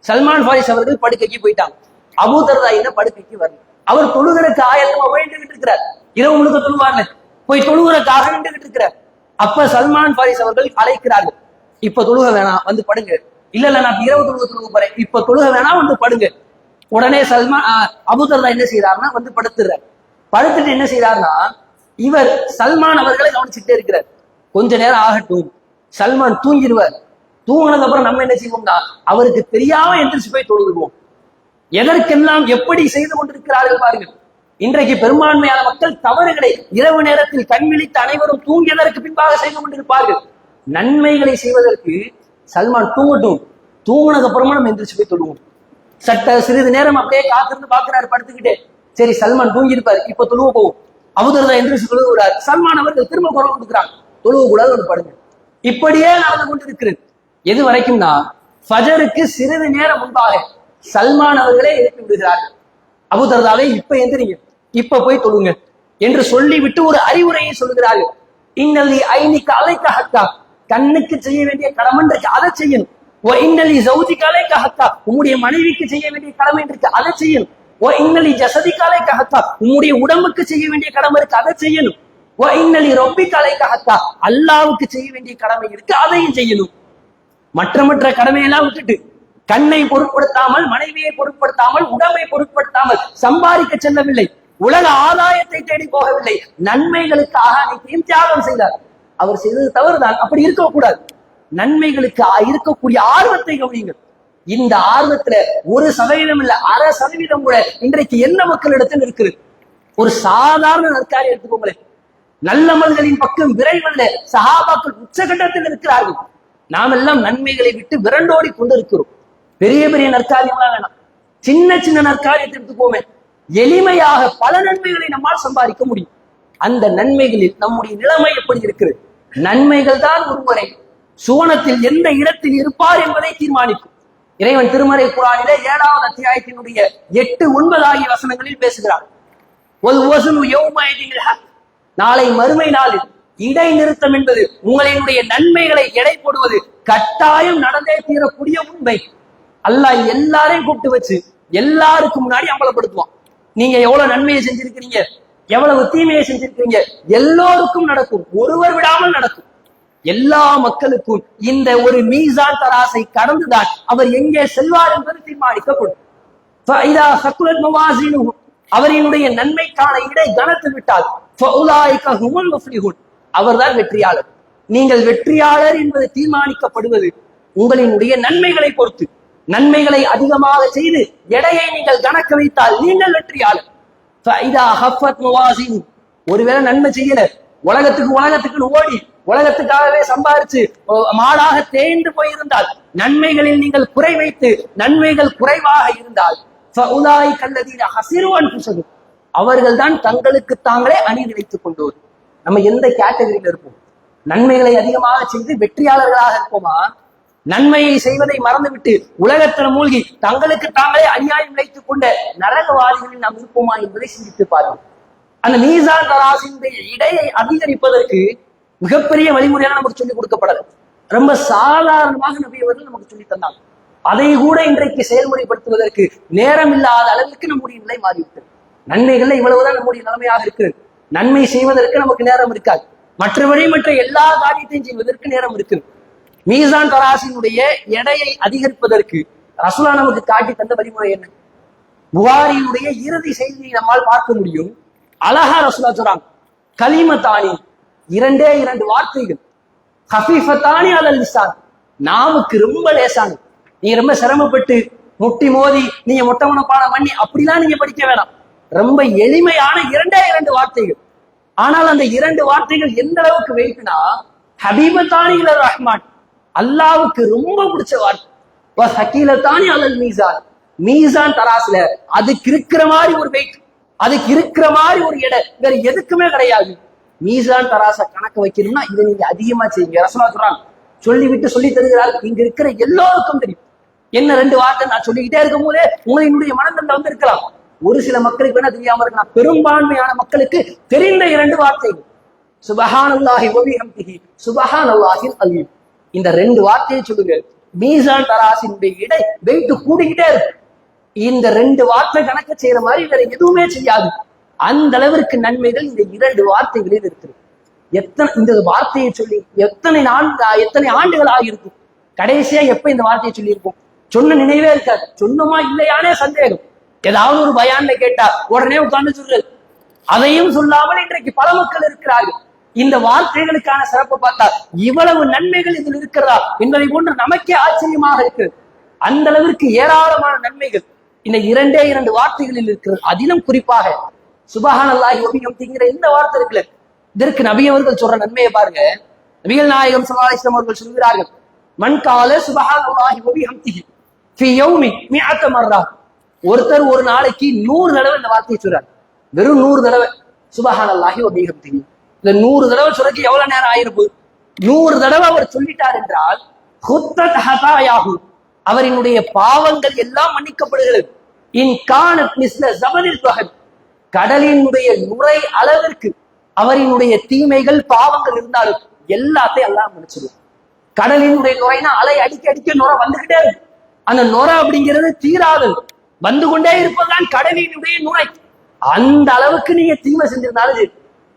சல்மான் ஃபாரிஸ் அவர்கள் படுக்கைக்கு போயிட்டாங்க. அபூ தர்தா என்ன படுக்கைக்கு வரல. அவர் தொழுகிறதுக்கு ஆயத்தமா போயிட்டு இருக்கிறார். இரவு முழுக்க தொழுவார்ல, போய் தொழுகிறதுக்காக நின்றுகிட்டு இருக்கிறார். அப்ப சல்மான் ஃபாரிஸ் அவர்கள் அழைக்கிறார்கள், இப்ப தொழுக வேணாம், வந்து படுங்க. இல்ல இல்ல நான் இரவு தொழுக போறேன், இப்ப தொழுக வேணாம், வந்து படுங்க. உடனே அபூ தர்தா என்ன செய்யறாருன்னா வந்து படுத்துறாரு. படுத்துட்டு என்ன செய்யறாருன்னா, இவர் சல்மான் அவர்களை கவனிச்சுட்டே இருக்கிறார். கொஞ்ச நேரம் ஆகட்டும், சல்மான் தூங்கிடுவார். தூங்கினதுக்கு அப்புறம் நம்ம என்ன செய்வோம்னா அவருக்கு தெரியாம எந்திரிச்சு போய் தொழுதுவோம். எதற்கெல்லாம் எப்படி செய்து கொண்டிருக்கிறார்கள் பாருங்கள். இன்றைக்கு பெரும்பான்மையான மக்கள் தவறுகளை இரவு நேரத்தில் கண்விழித்து அனைவரும் தூங்கியதற்கு பின்பாக செய்து கொண்டிருப்பார்கள். நன்மைகளை செய்வதற்கு சல்மான் தூங்கட்டும், தூங்கினதுக்கு அப்புறமா நம்ம எந்திரிச்சு போய் தொழுவோம். சிறிது நேரம் அப்படியே காத்திருந்து பாக்குறாரு படுத்துக்கிட்டே. சரி, சல்மான் தூங்கி இருப்பாரு, இப்ப தொழுவ போவோம். அபூ தர்தா எந்திரிச்சு தொழுகிறார். சல்மான் அவர்கள் திரும்ப குரல் கொடுக்குறாங்க, தொழுவ கூடாது, ஒரு படுங்க. இப்படியே நடந்து கொண்டிருக்கிறது. எது வரைக்கும்னா ஃபஜருக்கு சிறிது நேரம் முன்பாக சல்மான் அவர்களே எழுப்பி விடுகிறார்கள். அபூ தர்தாவே இப்ப எந்திரிங்க, இப்ப போய் தொழுங்க என்று சொல்லிவிட்டு ஒரு அறிவுரையை சொல்கிறார்கள். இன்னலி ஐனிக்க அலைக்க ஹக்கா, கண்ணுக்கு செய்ய வேண்டிய கடமை இருக்கு, அதை செய்யணும். ஓ இன்னலி ஜௌஜிக்க அலைக்க ஹக்கா, உம்முடைய மனைவிக்கு செய்ய வேண்டிய கடமை இருக்கு, அதை செய்யணும். ஓ இன்னலி ஜஸதிக்க அலைக்க ஹக்கா, உம்முடைய உடம்புக்கு செய்ய வேண்டிய கடமை இருக்கு, அதை செய்யணும். ஓ இன்னலி ரப்பிக்க அலைக்க ஹக்கா, அல்லாஹ்வுக்கு செய்ய வேண்டிய கடமை இருக்கு, அதையும் செய்யணும். மற்ற கடமையெல்லாம் விட்டுட்டு கண்ணை பொருட்படுத்தாமல், மனைவியை பொருட்படுத்தாமல், உடம்பை பொருட்படுத்தாமல் சம்பாதிக்க செல்லவில்லை, உலக ஆதாயத்தை தேடி போகவில்லை, நன்மைகளுக்காக அனைத்தையும் தியாகம் செய்தார். அவர் செய்தது தவறுதான், அப்படி இருக்கக்கூடாது. நன்மைகளுக்கு இருக்கக்கூடிய ஆர்வத்தை கவனியுங்கள். இந்த ஆர்வத்துல 1% இல்ல 0.5% கூட இன்றைக்கு என்ன மக்களிடத்தில் இருக்கிறது? ஒரு சாதாரண நற்காரி எடுத்துக்கோங்களேன். நல்லமல்களின் பக்கம் விரைவல்ல சஹாபாக்கள் உச்சகட்டத்தில் இருக்கிறார்கள். நாம் எல்லாம் நன்மைகளை விட்டு விரண்டோடி கொண்டு இருக்கிறோம். பெரிய பெரிய நற்காரியம்லாம் வேணாம், சின்ன சின்ன நற்காரியத்தை எடுத்துக்கோமே, எளிமையாக பல நன்மைகளை நம்மால் சம்பாதிக்க முடியும். அந்த நன்மைகளில் நம்முடைய நிலைமை எப்படி இருக்கிறது? நன்மைகள் தான் ஒருவரை சுவனத்தில் எந்த இடத்தில் இருப்பார் என்பதை தீர்மானிக்கும். இறைவன் திருமறை குர்ஆனிலே 7வது அத்தியாயத்தினுடைய 8, 9 ஆகிய வசனங்களில் பேசுகிறார். நாளை மறுமை நாளில் இடை நிறுத்தம் என்பது உங்களினுடைய நன்மைகளை எடை போடுவது கட்டாயம் நடந்தே தீரக்கூடிய உண்மை. அல்லாஹ் எல்லாரையும் கூப்பிட்டு வச்சு எல்லாருக்கும் முன்னாடி அமலப்படுத்துவான். நீங்க எவ்வளவு நன்மையை செஞ்சிருக்கிறீங்க, எவ்வளவு தீமையை செஞ்சிருக்கிறீங்க, எல்லோருக்கும் நடக்கும், ஒருவர் விடாமல் நடக்கும். எல்லா மக்களுக்கும் இந்த ஒரு மீசான் தராசை கடந்துதான் அவர் எங்கே செல்வார் என்பது தீர்மானிக்கப்படும். அவரினுடைய நன்மைக்கான இடை கனத்து விட்டால் அவர்தான் வெற்றியாளர். நீங்கள் வெற்றியாளர் என்பது தீர்மானிக்கப்படுவது உங்களினுடைய நன்மைகளை பொறுத்து. நன்மைகளை அதிகமாக செய்து எடையை நீங்கள் கணக்க வைத்தால் நீங்கள் வெற்றியாளர். ஒருவேளை நன்மை செய்யல, உலகத்துக்கு ஓடி உலகத்துக்காகவே சம்பாரிச்சு மாடாக தேய்ந்து போயிருந்தால், நன்மைகளில் நீங்கள் குறை வைத்து நன்மைகள் குறைவாக இருந்தால், அவர்கள் தான் தங்களுக்கு தாங்களே அநீதி வைத்துக் கொண்டோர். நம்ம எந்த கேட்டகரியில இருப்போம்? நன்மைகளை அதிகமாக செய்து வெற்றியாளர்களாக இருப்போமா? நன்மையை செய்வதை மறந்துவிட்டு உலகத்தில் மூழ்கி தங்களுக்கு தாங்களே அநியாயம் வைத்துக் கொண்ட நரகவாதிகளில் நாம் இருப்போமா என்பதை சிந்தித்து பாருங்கள். அந்த மீசான் தராசினுடைய இடையை அதிகரிப்பதற்கு மிகப்பெரிய வழிமுறையாக நமக்கு சொல்லிக் கொடுக்கப்படல. ரொம்ப சாதாரணமாக நபி அவர்கள் நமக்கு சொல்லி தந்தாங்க. அதை கூட இன்றைக்கு செயல்முறைப்படுத்துவதற்கு நேரம் இல்லாத அளவுக்கு நம்முடைய நிலை மாறிவிட்டது. நன்மைகள்ல இவ்வளவுதான் நம்முடைய நிலைமையாக இருக்கிறது. நன்மை செய்வதற்கு நமக்கு நேரம் இருக்காது. மற்றபடி மற்ற எல்லா காரியத்தையும் செய்வதற்கு நேரம் இருக்குது. மீசான் தராசினுடைய எடையை அதிகரிப்பதற்கு ரசூலா நமக்கு காட்டி தந்த வழிமுறை என்ன? புகாரியுடைய இறுதி செய்தியை நம்மால் பார்க்க முடியும். அழகா ரசூலா சொல்றாங்க, கலிமத்தானி, இரண்டே இரண்டு வார்த்தைகள், ஹஃபீஃபத்தானி அலல் லிசான், நாமுக்கு ரொம்ப லேசான. நீங்க ரொம்ப சிரமப்பட்டு முட்டி மோதி நீங்க மொட்டை மனப்பாடம் பண்ணி அப்படிலாம் நீங்க படிக்க வேணாம். ரொம்ப எளிமையான இரண்டே இரண்டு வார்த்தைகள். ஆனால் அந்த இரண்டு வார்த்தைகள் எந்த அளவுக்கு வெயிட்னா, ஹபீபத்தானி இலர் ரஹ்மான், அல்லாவுக்கு ரொம்ப பிடிச்ச வார்த்தை. ஹக்கீலத்தானி அலல் மீசான், மீசான் தராசுல அதுக்கு இருக்கிற மாதிரி ஒரு வெயிட், அதுக்கு இருக்கிற மாதிரி ஒரு எடை வேற எதுக்குமே கிடையாது. மீசான் தராச கணக்கு வைக்கணும்னா இதை நீங்க அதிகமா செய்யுங்க. ரசூலா சொல்றாங்க, சொல்லிவிட்டு சொல்லி தருகிறார். இங்க இருக்கிற எல்லோருக்கும் தெரியும். என்ன ரெண்டு வார்த்தை நான் சொல்லிக்கிட்டே இருக்கும் போதே உங்களுடைய மனதில் வந்து இருக்கலாம். ஒரு சில மக்களுக்கு வேணா தெரியாம இருக்கலாம். பெரும்பான்மையான மக்களுக்கு தெரிந்த இரண்டு வார்த்தைகள், சுபஹானல்லாஹி வ பிஹம்திஹி சுபஹானல்லாஹில் அலீம். இந்த ரெண்டு வார்த்தையை சொல்லுங்க. மீசான் தராசினுடைய இடை வெயிட் கூடிக்கிட்டே இருக்கு. இந்த ரெண்டு வார்த்தை கணக்க செய்யற மாதிரி வேற எதுவுமே செய்யாது. அந்த அளவிற்கு நன்மைகள் இந்த இரண்டு வார்த்தைகளில் இருக்குது. இந்த வார்த்தையை சொல்லி எத்தனை ஆண்டுகள் ஆகியிருக்கும். கடைசியா எப்ப இந்த வார்த்தையை சொல்லி இருக்கும்? சொன்ன நினைவே இருக்காது. சொன்னமா இல்லையானே சந்தேகம். ஏதாவது ஒரு பயான்ல கேட்டா உடனே உட்கார்ந்து சொல்றது. அதையும் சொல்லாமல் இன்றைக்கு பல மக்கள் இருக்கிறார்கள். இந்த வார்த்தைகளுக்கான சிறப்பை பார்த்தா இவ்வளவு நன்மைகள் இதில் இருக்கிறதா என்பதை போன்று நமக்கே ஆச்சரியமாக இருக்கிறது. அந்த அளவிற்கு ஏராளமான நன்மைகள் இந்த இரண்டே இரண்டு வார்த்தைகளில் இருக்கிறது. அதிலும் குறிப்பாக சுபஹானல்லாஹி வ பிஹம்திஹிங்கிற இந்த வார்த்தை இருக்குல்ல, இதற்கு நபி அவர்கள் சொல்ற நன்மையை பாருங்க. நபிகள் நாயகம் ஸல்லல்லாஹு அலைஹி வஸல்லம் அவர்கள் சொல்கிறார்கள், மன் கால சுபஹானல்லாஹி வ பிஹம்திஹி ஃபீ யௌமி மிஅத மர்ரா, ஒருத்தர் ஒரு நாளைக்கு 100 தடவை இந்த வார்த்தையை சொல்றார். வெறும் 100 தடவை சுபஹானல்லாஹி வ பிஹம்திஹி. இந்த 100 தடவை சொல்றதுக்கு எவ்வளவு நேரம் ஆயிருக்கும்? 100 தடவை அவர் சொல்லிட்டார் என்றால் ஹுத்தத் ஹதாயாஹு, அவரினுடைய பாவங்கள் எல்லாம் மன்னிக்கப்படுகிறது. இன் கானத் மிஸ்ல ஜபதில் பஹத், கடலினுடைய நுரை அளவிற்கு அவரினுடைய தீமைகள் பாவங்கள் இருந்தாலும் எல்லாத்தையும் எல்லாம் மன்னிச்சிடும். கடலினுடைய நுரைனா அலை அடிக்க அடிக்க நுரை வந்துகிட்டே இருக்கு. அந்த நுரை அப்படிங்கிறது தீராது, வந்து கொண்டே இருப்பதுதான் கடலினுடைய நுரை. அந்த அளவுக்கு நீங்க தீமை செஞ்சிருந்தாலும்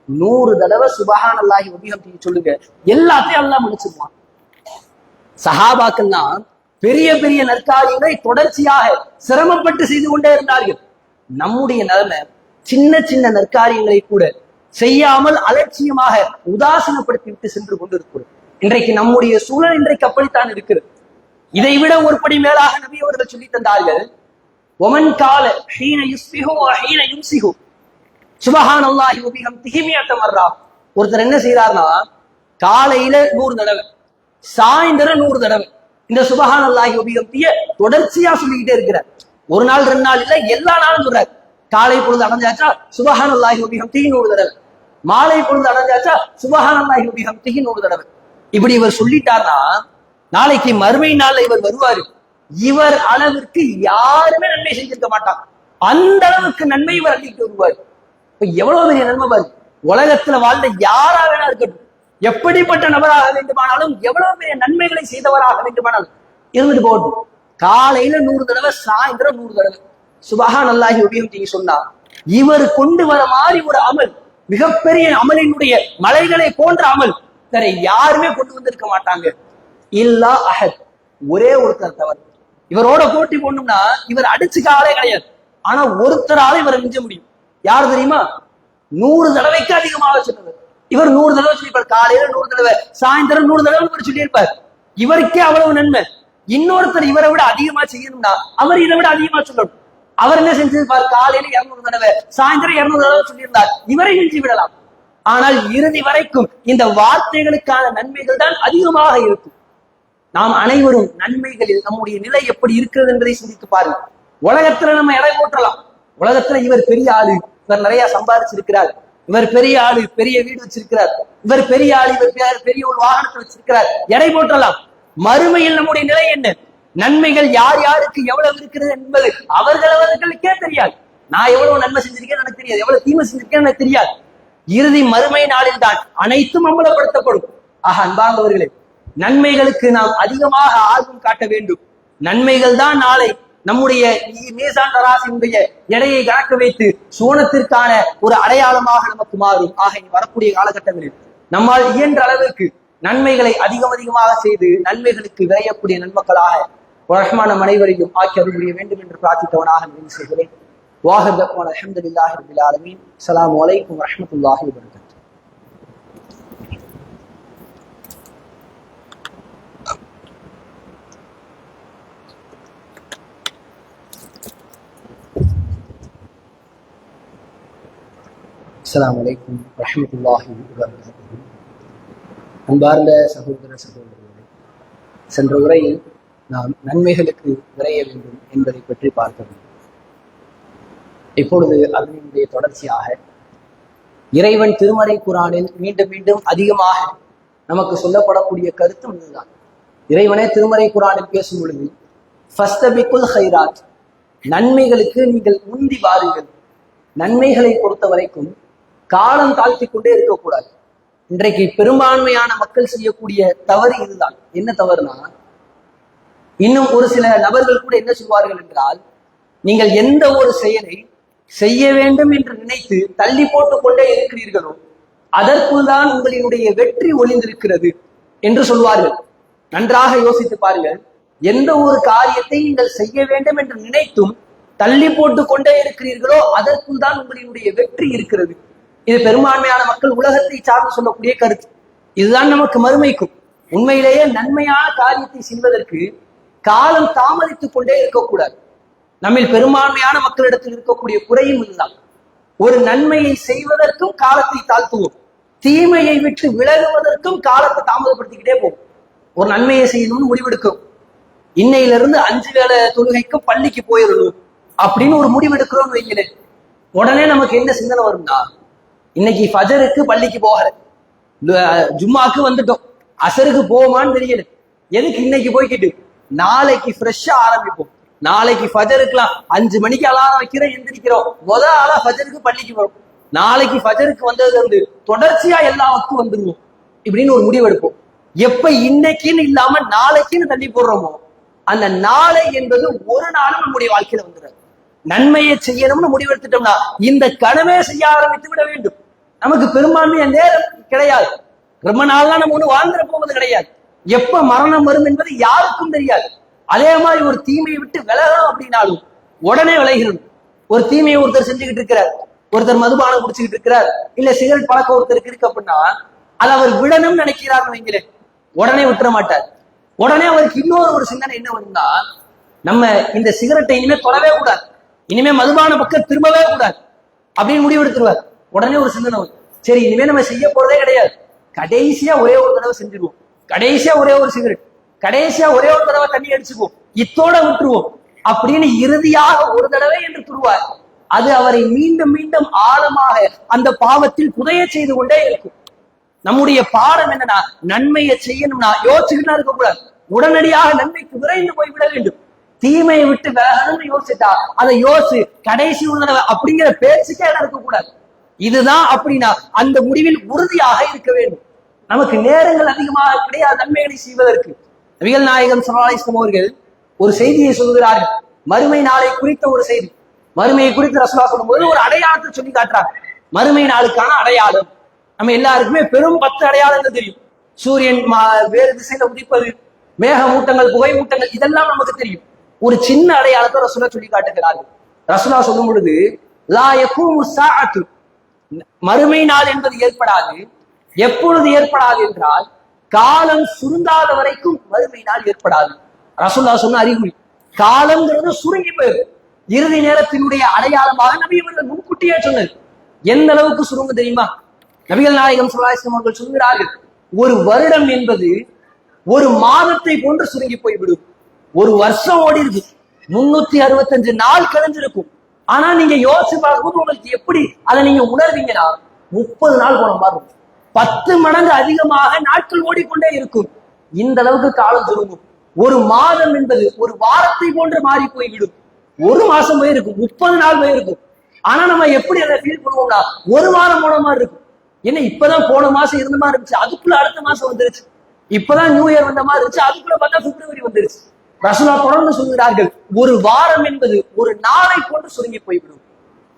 100 தடவை சுபஹானல்லாஹி வ பிஹம்திஹி சொல்லுங்க, எல்லாத்தையும் அல்லாஹ் மன்னிச்சிடுவான். சஹாபாக்கள்லாம் பெரிய பெரிய நற்காரியங்களை தொடர்ச்சியாக சிரமப்பட்டு செய்து கொண்டே இருந்தார்கள். நம்முடைய நிலைமை சின்ன சின்ன நற்காரியங்களை கூட செய்யாமல் அலட்சியமாக உதாசீனப்படுத்தி விட்டு சென்று கொண்டிருக்கிறோம். இன்றைக்கு நம்முடைய சூழல் இன்றைக்கு அப்படித்தான் இருக்கிறது. இதை விட ஒருபடி மேலாக நபி அவர்கள் சொல்லி தந்தார்கள், ஒமன் கால ஹீன யுஸ்பிஹு வ ஹீன யும்சிஹு சுபஹானல்லாஹி வ பிஹம்திஹி மிஅத மர்ரா. ஒருத்தர் என்ன செய்யறாருன்னா, காலையில 100 தடவை, சாயந்தரம் 100 தடவை இந்த சுபஹானல்லாஹி வ பிஹம்திஹி தொடர்ச்சியா சொல்லிக்கிட்டே இருக்கிறார். ஒரு நாள் 2 நாள் இல்ல, எல்லா நாளும் சொல்றாரு. காலை பொழுது அடைஞ்சாச்சா சுபஹானல்லாஹி வ பிஹம்திஹி 100 தடவை, மாலை பொழுது அடைஞ்சாச்சா சுபஹானல்லாஹி வ பிஹம்திஹி 100 தடவை. இப்படி இவர் சொல்லிட்டார்னா நாளைக்கு மறுமை நாள்ல இவர் வருவாரு. இவர் அளவிற்கு யாருமே நன்மை செஞ்சிருக்க மாட்டாங்க. அந்த அளவுக்கு நன்மை இவர் அள்ளிட்டு வருவார். இப்ப எவ்வளவு பெரிய நன்மை பாரு. உலகத்துல வாழ்ந்த யாரா வேணா இருக்கட்டும், எப்படிப்பட்ட நபராக வேண்டுமானாலும், எவ்வளவு பெரிய நன்மைகளை செய்தவராக வேண்டுமானாலும் இருந்துட்டு போகட்டும். காலையில 100 தடவை, சாயந்தரம் 100 தடவை சுபஹானல்லாஹி வ பிஹம்திஹி சொன்னா, இவர் கொண்டு வர மாதிரி ஒரு அமல், மிகப்பெரிய அமலினுடைய மலைகளை போன்ற அமல் வேற யாருமே கொண்டு வந்திருக்க மாட்டாங்க. இல்லா அஹத், ஒரே ஒருத்தர் தவிர. இவரோட போட்டி போடணும்னா இவர் அடிச்சுக்க ஆளே கிடையாது. ஆனா ஒருத்தரால இவரை மிஞ்ச முடியும். யார் தெரியுமா? 100 தடவைக்கு அதிகமாக சொன்னவர். இவர் 100 தடவை சொல்லியிருப்பார். காலையில 100 தடவை, சாயந்தரம் 100 தடவை இவர் சொல்லியிருப்பார். இவருக்கே அவ்வளவு நன்மை. இன்னொருத்தர் இவரை விட அதிகமா செய்யணும்னா அவர் இதை விட அதிகமா சொல்லணும். அவர் என்ன செஞ்சிருப்பார்? காலையில 200 தடவை, சாயந்தரம் 200 தடவை சொல்லியிருந்தார். இவரை மிஞ்சி விடலாம். ஆனால் இறுதி வரைக்கும் இந்த வார்த்தைகளுக்கான நன்மைகள் தான் அதிகமாக இருக்கும். நாம் அனைவரும் நன்மைகளில் நம்முடைய நிலை எப்படி இருக்கிறது என்பதை சிந்தித்து பாருங்க. உலகத்துல நம்ம எடை போட்டலாம். உலகத்துல இவர் பெரிய ஆளு, இவர் நிறைய சம்பாதிச்சிருக்கிறார், இவர் பெரிய ஆளு, பெரிய வீடு வச்சிருக்கிறார், இவர் பெரிய ஆளு, இவர் பெரிய ஒரு வாகனத்தை வச்சிருக்கிறார், எடை போட்டலாம். மறுமையில் நம்முடைய நிலை என்ன? நன்மைகள் யார் யாருக்கு எவ்வளவு இருக்கிறது என்பது அவர்களுக்கே தெரியாது. நான் எவ்வளவு நன்மை செஞ்சிருக்கேன் எனக்கு தெரியாது, எவ்வளவு தீமை செஞ்சிருக்கேன் எனக்கு தெரியாது. இறுதி மறுமை நாளில் தான் அனைத்தும் அம்பலப்படுத்தப்படும். ஆக அன்பார்ந்தவர்களே, நன்மைகளுக்கு நாம் அதிகமாக ஆர்வம் காட்ட வேண்டும். நன்மைகள் தான் நாளை நம்முடைய மீசான் தராசினுடைய எடையை கணக்க வைத்து சோனத்திற்கான ஒரு அடையாளமாக நமக்கு மாறும். ஆக இனி வரக்கூடிய காலகட்டங்களில் நம்மால் இயன்ற அளவிற்கு நன்மைகளை அதிகமாக செய்து நன்மைகளுக்கு விரையக்கூடிய நன்மக்களாக ரஹ்மான் நம் அனைவரையும் ஆக்கி அருள் வேண்டும் என்று பிரார்த்தித்தவனாக நிறைவு செய்கிறேன். வாஹர் தக்வான் அல்ஹம்துலில்லாஹி ரப்பில் ஆலமீன். அஸ்ஸலாமு அலைக்கும் வரஹ்மத்துல்லாஹி வபரகாத்துஹு. அஸ்ஸலாமு அலைக்கும் வரஹ்மத்துல்லாஹி வபரகாத்துஹு. அன்பார்ந்த சகோதரர்களே, சென்ற உரையில் நாம் நன்மைகளுக்கு விரைய வேண்டும் என்பதை பற்றி பார்த்தோம். இப்பொழுது அதனுடைய தொடர்ச்சியாக இறைவன் திருமறை குர்ஆனில் மீண்டும் மீண்டும் அதிகமாக நமக்கு சொல்லப்படக்கூடிய கருத்து இதுதான். இறைவனே திருமறை குர்ஆனில் பேசும் பொழுது ஃபஸ்தபிகுல் ஹைராத், நன்மைகளுக்கு நீங்கள் முந்தி வாருங்கள். நன்மைகளை பொறுத்த வரைக்கும் காலம் தாழ்த்தி கொண்டே இருக்கக்கூடாது. இன்றைக்கு பெரும்பான்மையான மக்கள் செய்யக்கூடிய தவறு இதுதான். என்ன தவறுனா, இன்னும் ஒரு சில நபர்கள் கூட என்ன சொல்வார்கள் என்றால், நீங்கள் எந்த ஒரு செயலை செய்ய வேண்டும் என்று நினைத்து தள்ளி போட்டுக் கொண்டே இருக்கிறீர்களோ அதற்குள் தான் உங்களினுடைய வெற்றி ஒளிந்திருக்கிறது என்று சொல்வார்கள். நன்றாக யோசித்து பாருங்கள். எந்த ஒரு காரியத்தை நீங்கள் செய்ய வேண்டும் என்று நினைத்தும் தள்ளி போட்டுக் கொண்டே இருக்கிறீர்களோ அதற்குள் தான் உங்களினுடைய வெற்றி இருக்கிறது. இது பெரும்பான்மையான மக்கள் உலகத்தை சார்ந்து சொல்லக்கூடிய கருத்து. இதுதான் நமக்கு மறுமைக்கும். உண்மையிலேயே நன்மையான காரியத்தை செய்வதற்கு காலம் தாமதித்துக் கொண்டே இருக்கக்கூடாது. நம்மில் பெரும்பான்மையான மக்களிடத்தில் இருக்கக்கூடிய குறையும் இதுதான். ஒரு நன்மையை செய்வதற்கும் காலத்தை தாழ்த்துவோம், தீமையை விட்டு விலகுவதற்கும் காலத்தை தாமதப்படுத்திக்கிட்டே போகும். ஒரு நன்மையை செய்யணும்னு முடிவெடுக்கும், இன்னையிலிருந்து 5 வேளை தொழுகைக்கும் பள்ளிக்கு போயிடணும் அப்படின்னு ஒரு முடிவெடுக்கிறோம் வைங்களேன். உடனே நமக்கு என்ன சிந்தனை வரும்னா, இன்னைக்கு ஃபஜருக்கு பள்ளிக்கு போகல, ஜும்மாக்கு வந்துட்டோம், அசருக்கு போவோமான்னு தெரியல, எதுக்கு இன்னைக்கு போய்கிட்டு நாளைக்கு ஃப்ரெஷ்ஷா ஆரம்பிப்போம். நாளைக்கு ஃபஜருக்குலாம் 5 மணிக்கு அலாரம் வைக்கிறோம், எந்திரிக்கிறோம், முதல் ஆளா ஃபஜருக்கு பள்ளிக்கு வரும். நாளைக்கு ஃபஜருக்கு வந்ததுல இருந்து தொடர்ச்சியா எல்லா வக்தும் வந்துருவோம் இப்படின்னு ஒரு முடிவு எடுப்போம். எப்ப இன்னைக்குன்னு இல்லாம நாளைக்குன்னு தள்ளி போடுறோமோ அந்த நாளை என்பது ஒரு நாளும் நம்முடைய வாழ்க்கையில வந்துடுறது. நன்மையை செய்யணும்னு முடிவெடுத்துட்டோம்னா இந்த கனவே செய்ய ஆரம்பித்து விட வேண்டும். நமக்கு பெரும்பான்மைய நேரம் கிடையாது. ரொம்ப நாள்லாம் நம்ம ஒண்ணு வாழ்ந்துட போவது கிடையாது. எப்ப மரணம் வரும் என்பது யாருக்கும் தெரியாது. அதே மாதிரி ஒரு தீமையை விட்டு விலகணும் அப்படின்னாலும் உடனே விலகிறணும். ஒரு தீமையை ஒருத்தர் செஞ்சுக்கிட்டு இருக்கிறார், ஒருத்தர் மதுபானம் குடிச்சுக்கிட்டு இருக்கிறார், இல்ல சிகரெட் பழக்கம் ஒருத்தருக்கு இருக்கு அப்படின்னா அதை அவர் விடணும்னு நினைக்கிறார் வைங்களேன், உடனே விட்டுற மாட்டார். உடனே அவருக்கு இன்னொரு ஒரு சிந்தனை என்ன வரும்னா, நம்ம இந்த சிகரெட்டை இனிமே தொடவே கூடாது, இனிமே மதுபான பக்கம் திரும்பவே கூடாது அப்படின்னு முடிவெடுத்துருவார். உடனே ஒரு சிந்தனை வரும், சரி இனிமே நம்ம செய்ய போறதே கிடையாது, கடைசியா ஒரே ஒரு தடவை செஞ்சிருவோம், கடைசியா ஒரே ஒரு சிகரெட், கடைசியா ஒரே ஒரு தடவை தண்ணி அடிச்சுக்குவோம், இத்தோட விட்டுருவோம் அப்படின்னு இறுதியாக ஒரு தடவை என்று துருவார். அது அவரை மீண்டும் மீண்டும் ஆழமாக அந்த பாவத்தில் புதைய செய்து கொண்டே இருக்கும். நம்முடைய பாடம் என்னன்னா, நன்மையை செய்யணும்னா யோசிச்சுக்கிட்டா இருக்கக்கூடாது, உடனடியாக நன்மைக்கு விரைந்து போய்விட வேண்டும். தீமையை விட்டு விலகணும்னு யோசிச்சா அதை யோசி கடைசி ஒரு தடவை அப்படிங்கிற பேச்சுக்கே இருக்கக்கூடாது. இதுதான் அப்படின்னா அந்த முடிவில் உறுதியாக இருக்க வேண்டும். நமக்கு நேரங்கள் அதிகமாக கிடையாது நன்மைகளை செய்வதற்கு. நபிகள் நாயகம் ஸல்லல்லாஹு அலைஹி வஸல்லம் அவர்கள் ஒரு செய்தியை சொல்கிறார்கள், மறுமை நாளை குறித்த ஒரு செய்தி. மறுமையை குறித்து ரசூலுல்லாஹ் சொல்லும்போது ஒரு அடையாளத்தை சொல்லி காட்டுறாங்க. மறுமை நாளுக்கான அடையாளம் நம்ம எல்லாருக்குமே பெரும் 10 அடையாளங்கள் தெரியும். சூரியன் வேறு திசையில உதிப்பது, மேகமூட்டங்கள், புகை மூட்டங்கள், இதெல்லாம் நமக்கு தெரியும். ஒரு சின்ன அடையாளத்தை ரசூலுல்லாஹ் சொல்லி காட்டுகிறார்கள். ரசூலுல்லாஹ் சொல்லும் பொழுது, லா யகூமு ஸாஅத்து, மறுமை நாள் என்பது ஏற்படாது. எப்பொழுது ஏற்படாது என்றால், காலம் சுருங்காத வரைக்கும் மறுமை நாள் ஏற்படாது. ரசூலுல்லாஹ் சொன்ன அறிகுறி, காலம்ங்கிறது சுருங்கி போயிடும். இறுதி நேரத்தினுடைய அடையாளமாக நபி அவர்கள் முன்கூட்டியே சொன்னது. எந்த அளவுக்கு சுருங்கு தெரியுமா? நபிகள் நாயகம் ஸல்லல்லாஹு அலைஹி வஸல்லம் அவர்கள் சொல்கிறார்கள், ஒரு வருடம் என்பது ஒரு மாதத்தை போன்று சுருங்கி போய்விடும். ஒரு வருஷம் ஓடி இருக்கு, 365 நாள் கழிஞ்சிருக்கும். ஆனா நீங்க யோசிச்சு பார்க்கும்போது உங்களுக்கு எப்படி அதை நீங்க உணர்வீங்கன்னா 30 நாள் போன மாதிரி இருக்கும். 10 மடங்கு அதிகமாக நாட்கள் ஓடிக்கொண்டே இருக்கும். இந்த அளவுக்கு காலம் சுருங்கும். ஒரு மாதம் என்பது ஒரு வாரத்தை போன்று மாறி போய்விடும். ஒரு மாசம் போயிருக்கும், 30 நாள் போயிருக்கும். ஆனா நம்ம எப்படி அதை ஃபீல் பண்ணுவோம்னா ஒரு வாரம் போன மாதிரி இருக்கும். என்ன இப்பதான் போன மாசம் இருந்த மாதிரி இருந்துச்சு, அதுக்குள்ள அடுத்த மாசம் வந்துருச்சு. இப்பதான் நியூ இயர் வந்த மாதிரி இருந்துச்சு, அதுக்குள்ள பார்த்தா பிப்ரவரி வந்துருச்சு. ரசூலுல்லாஹ் தொடர்ந்து சொல்கிறார்கள், ஒரு வாரம் என்பது ஒரு நாளை போன்று சுருங்கி போய்விடும்.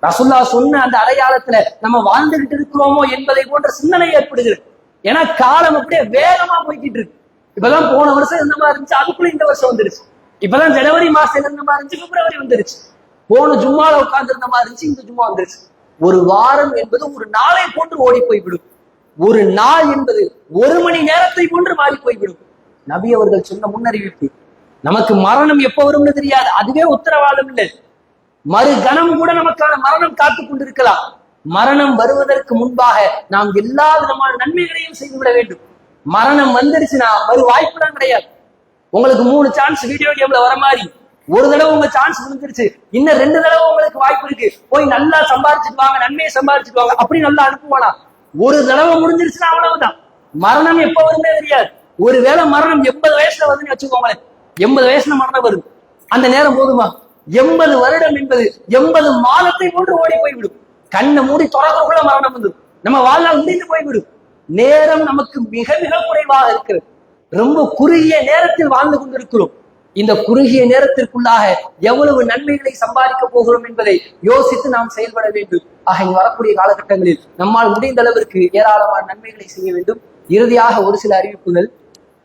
ரசூலுல்லாஹ் சொன்ன அந்த அடையாளத்துல நம்ம வாழ்ந்துகிட்டு இருக்கிறோமோ என்பதை போன்ற சிந்தனை ஏற்படுகிறது. ஏன்னா காலம் அப்படியே வேகமா போய்கிட்டு இருக்கு. இப்பதான் போன வருஷம் இருந்த மாதிரி இருந்துச்சு, அதுக்குள்ள இந்த வருஷம் வந்துருச்சு. இப்பதான் ஜனவரி மாசம் இருந்த மாதிரி இருந்துச்சு, பிப்ரவரி வந்துருச்சு. போன ஜும்மால உட்கார்ந்து இருந்த மாதிரி இருந்துச்சு, இந்த ஜும்மா வந்துருச்சு. ஒரு வாரம் என்பது ஒரு நாளை போன்று ஓடி போய்விடும். ஒரு நாள் என்பது 1 மணி நேரத்தை போன்று மாறி போய்விடும். நபி அவர்கள் சொன்ன முன்னறிவிப்பு. நமக்கு மரணம் எப்ப வரும்னு தெரியாது, அதுவே உத்தரவாதம் இல்லை. மறு கணம் கூட நமக்கான மரணம் காத்துக் கொண்டிருக்கலாம். மரணம் வருவதற்கு முன்பாக நாம் எல்லா விதமான நன்மைகளையும் செய்துவிட வேண்டும். மரணம் வந்துருச்சுன்னா மறு வாய்ப்புலாம் கிடையாது. உங்களுக்கு 3 சான்ஸ் வீடியோ கேம்ல வர மாதிரி, ஒரு தடவை உங்க சான்ஸ் முடிஞ்சிருச்சு, இன்னும் 2 தடவை உங்களுக்கு வாய்ப்பு இருக்கு. போய் நல்லா சம்பாரிச்சுட்டு வாங்க, நன்மையை சம்பாரிச்சுட்டு வாங்க, அப்படி நல்லா அனுப்புவானா? ஒரு தடவை முடிஞ்சிருச்சுன்னா அவ்வளவுதான். மரணம் எப்ப வருமே தெரியாது. ஒருவேளை மரணம் 80 வயசுல வருதுன்னு வச்சுக்கோங்களேன், 80 வயசுல மரணம் வருது, அந்த நேரம் போதுமா? 80 வருடம் என்பது 80 மாதத்தை போன்று ஓடி போய்விடும். கண்ணை மூடி தொடர்புக்குள்ள மரணம் வந்து நம்ம வாழ்நாள் முடிந்து போய்விடும். நேரம் நமக்கு மிக மிக குறைவாக இருக்கிறது. ரொம்ப குறுகிய நேரத்தில் வாழ்ந்து கொண்டிருக்கிறோம். இந்த குறுகிய நேரத்திற்குள்ளாக எவ்வளவு நன்மைகளை சம்பாதிக்க போகிறோம் என்பதை யோசித்து நாம் செயல்பட வேண்டும். ஆக இனி வரக்கூடிய காலகட்டங்களில் நம்மால் முடிந்த அளவிற்கு ஏராளமான நன்மைகளை செய்ய வேண்டும். இறுதியாக ஒரு சில அறிவிப்புகள்.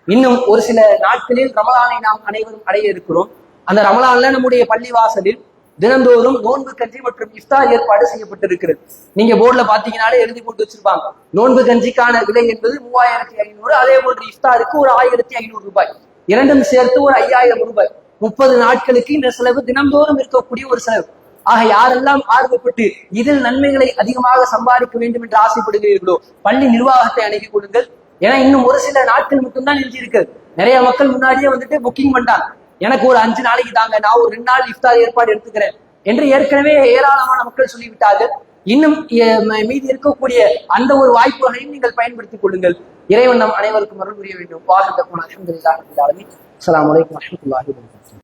இன்னும் ஒரு சில நாட்களில் ரமலானை நாம் அனைவரும் அடைய இருக்கிறோம். அந்த ரமலான்ல நம்முடைய பள்ளிவாசலில் தினந்தோறும் நோன்பு கஞ்சி மற்றும் இஃப்தார் ஏற்பாடு செய்யப்பட்டிருக்கிறது. நீங்க போர்டுல பாத்தீங்கன்னாலே எழுதி போட்டு வச்சிருப்பாங்க. நோன்பு கஞ்சிக்கான விலை என்பது 3500, அதே போன்று இஃப்தாருக்கு ஒரு 1500 ரூபாய், இரண்டும் சேர்த்து ஒரு 5000 ரூபாய். 30 நாட்களுக்கு இந்த செலவு தினந்தோறும் இருக்கக்கூடிய ஒரு செலவு. ஆக யாரெல்லாம் ஆர்வப்பட்டு இதில் நன்மைகளை அதிகமாக சம்பாதிக்க வேண்டும் என்று ஆசைப்படுகிறீர்களோ பள்ளி நிர்வாகத்தை அணுகிக் கொள்ளுங்கள். ஏன்னா இன்னும் ஒரு சில நாட்கள் மட்டும்தான் எழுதி இருக்கிறது. நிறைய மக்கள் முன்னாடியே வந்துட்டு புக்கிங் பண்ணிட்டாங்க. எனக்கு ஒரு 5 நாளைக்கு தாங்க, நான் ஒரு 2 நாள் இஃப்தார் ஏற்பாடு எடுத்துக்கிறேன் என்று ஏற்கனவே ஏராளமான மக்கள் சொல்லிவிட்டார்கள். இன்னும் மீதி இருக்கக்கூடிய அந்த ஒரு வாய்ப்புகளையும் நீங்கள் பயன்படுத்திக் கொள்ளுங்கள். இறைவன் நம் அனைவருக்கும் அருள் புரிய வேண்டும். அஸ்ஸலாமு அலைக்கும் வரஹ்மத்துல்லாஹி வபரகாத்துஹு.